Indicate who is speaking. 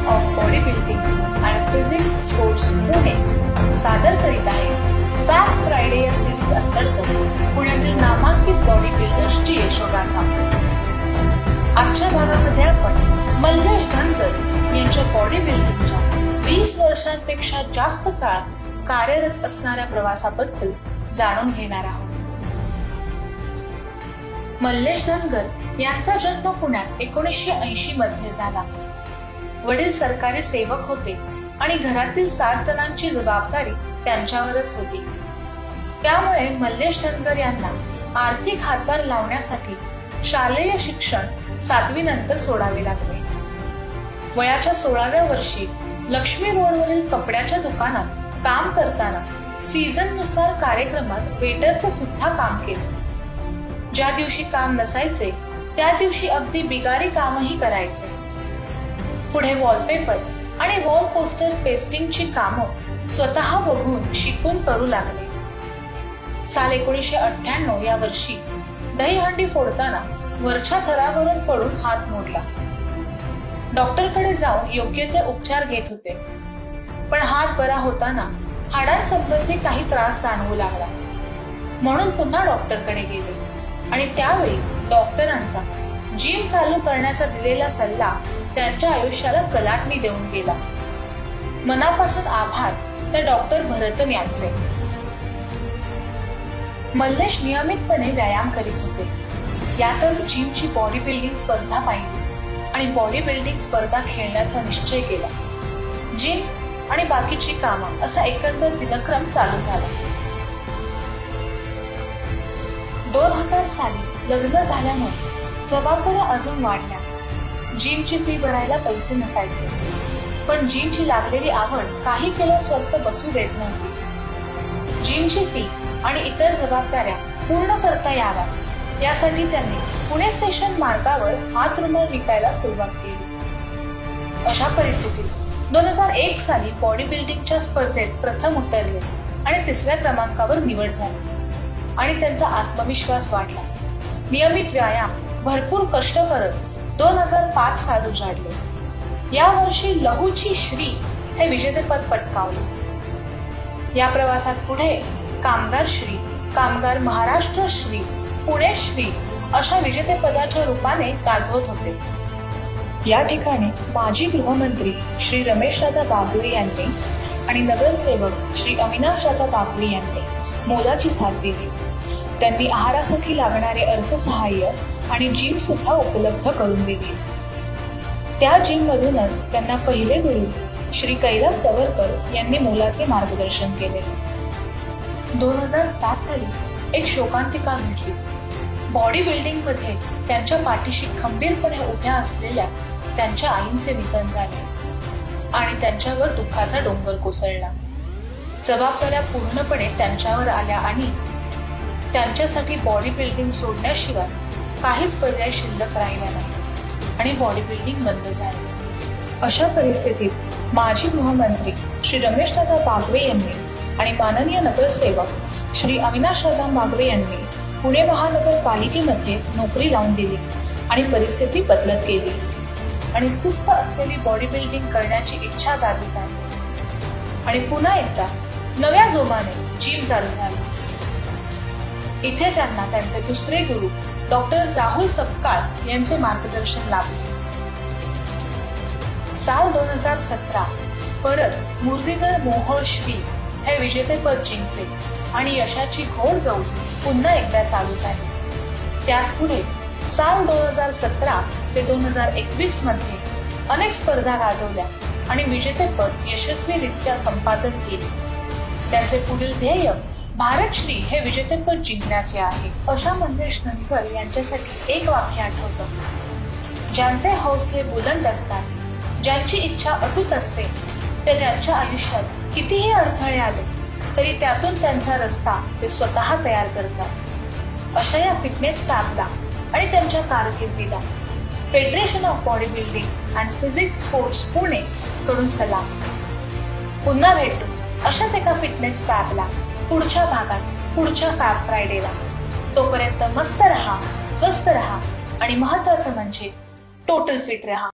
Speaker 1: Association of body building and physique sports Pune सादर करीत आहे फॅट फ्रायडे या सिरीज अंतर्गत पुण्यातील नामांकित बॉडी बिल्डर्सची यशोगाथा। आजच्या भागामध्ये आपण मल्लेश धनगर यांच्या बॉडी बिल्डिंगच्या 20 वर्षांपेक्षा जास्त काळ कार्यरत असणाऱ्या प्रवासाबद्दल जाणून घेणार आहोत। मल्लेश धनगर यांचा जन्म पुण्यात 1980 मध्ये झाला। वडील सरकारी सेवक होते आणि घरातील 7 जणांची जबाबदारी त्यांच्यावरच होती। त्यामुळे मल्लेश धनगर यांना आर्थिक हातभार लावण्यासाठी शालेय शिक्षण 7वी नंतर सोडावे लागले। वयाच्या 16व्या वर्षी लक्ष्मी रोडवरील कपड्याच्या दुकानात काम करताना सीझन नुसार कार्यक्रमात वेटरचं सुद्धा काम केलं। ज्या दिवशी काम नसायचे त्या दिवशी अगदी बिगारी कामही करायचे। पुढे वॉलपेपर आणि वॉल पोस्टर पेस्टिंगची कामं स्वतः बघून शिकून करू लागले। साल 1998 या वर्षी दहीहंडी फोडताना वरच्या थरावरून पडून हात मोडला। डॉक्टरकडे जाऊन योग्य ते उपचार घेत होते, पण हात बरा होताना हाडांसंबंधी काही त्रास जाणवू लागला। म्हणून पुन्हा डॉक्टरकडे गेले आणि त्यावेळी डॉक्टरांचा जिम चालू करण्याचा दिलेला सल्ला त्यांच्या आयुष्याला कलाटणी देऊन गेला। मनापासून आभार त्या डॉक्टर भरतन यांचे। मल्लेश नियमितपणे व्यायाम करीत होते। यातच जिमची बॉडी बिल्डिंग स्पर्धा पाहिली आणि बॉडी बिल्डिंग स्पर्धा खेळण्याचा निश्चय केला। जिम आणि बाकीची कामं असा एकंदर दिनक्रम चालू झाला। 2000 साली लग्न झाल्यामुळे जबाबदाऱ्या अजून वाढल्या। जिमची फी भरायला पैसे नसायचे, पण जिमची लागलेली आवड काही किलो स्वस्त बसू देत नव्हती। जिमची फी आणि इतर जबाबदाऱ्या पूर्ण करता याव्या यासाठी त्यांनी पुणे स्टेशन मार्गावर हातरुमाल विकायला सुरुवात केली। अशा परिस्थितीत 2001 साली बॉडी बिल्डिंगच्या स्पर्धेत प्रथम उतरले आणि 3ऱ्या क्रमांकावर निवड झाली आणि त्यांचा आत्मविश्वास वाढला। नियमित व्यायाम, भरपूर कष्ट करत 2005 साल उजाडले। या वर्षी लहूची श्री हे विजेतेपद पटकावले। या प्रवासात पुढे कामगार श्री, कामगार महाराष्ट्र श्री, पुणे श्री अशा विजेतेपदाच्या रूपाने गाजवत होते। या ठिकाणी माजी गृहमंत्री श्री रमेशदादा बागवे यांनी आणि नगरसेवक श्री अविनाशदादा बागवे यांनी मोलाची साथ दिली। त्यांनी आहारासाठी लागणारे अर्थसहाय्य आणि जिम सुद्धा उपलब्ध करून दिली। त्या जिम मधूनच त्यांना पहिले गुरु श्री कैलास सवरकर यांनी मोलाचे मार्गदर्शन केले। 2007 साली एक शोकांतिका घडली। बॉडी बिल्डिंग मध्ये त्यांच्या पाठीशी खंबीरपणे उभ्या असलेल्या त्यांच्या आईंचे निधन झाले आणि त्यांच्यावर दुःखाचा डोंगर कोसळला। जबाबदाऱ्या पूर्णपणे त्यांच्यावर आल्या आणि त्यांच्यासाठी बॉडी बिल्डिंग सोडण्याशिवाय काहीच पर्याय शिल्लक राहिला नाही आणि बॉडी बिल्डिंग बंद झाली। अशा परिस्थितीत माजी गृहमंत्री श्री रमेशदादा बागवे यांनी आणि माननीय नगरसेवक श्री अविनाशदादा बागवे यांनी पुणे महानगरपालिकेमध्ये नोकरी लावून दिली आणि परिस्थिती बदलत गेली आणि सुप्त असलेली बॉडी बिल्डिंग करण्याची इच्छा जागी झाली आणि पुन्हा एकदा नव्या जोमाने जिम चालू झाली। इथे त्यांना त्यांचे दुसरे गुरु डॉक्टर राहुल सपकाळ यांचे मार्गदर्शन लाभले। साल 2017 परत मुरलीधर मोहोळ श्री हे विजेतेपद जिंकले आणि यशाची घोडदौड पुन्हा एकदा चालू झाली। त्यात पुढे साल 2017 ते 2021 मध्ये अनेक स्पर्धा गाजवल्या आणि विजेतेपद यशस्वीरित्या संपादन केले। त्यांचे पुढील ध्येय भारतश्री हे विजेतेपद जिंकण्याचे आहे। अशा मल्लेश धनगर यांच्यासाठी एक वाक्य आठवतं, ज्यांचे हौसले बुलंद असतात, ज्यांची इच्छा अटूट असते, ते त्यांच्या आयुष्यात कितीही अडथळे आले तरी त्यातून त्यांचा रस्ता ते स्वतः तयार करतात। अशा या फिटनेस फॅबला आणि त्यांच्या कारकिर्दीला federation of body building and physique sports Pune कडून सलाम। पुन्हा भेटू अशाच एका फिटनेस फॅबला पुढच्या भागात, पुढच्या फॅब फ्रायडेला। तोपर्यंत मस्त रहा, स्वस्थ रहा आणि महत्त्वाचं म्हणजे टोटल फिट रहा।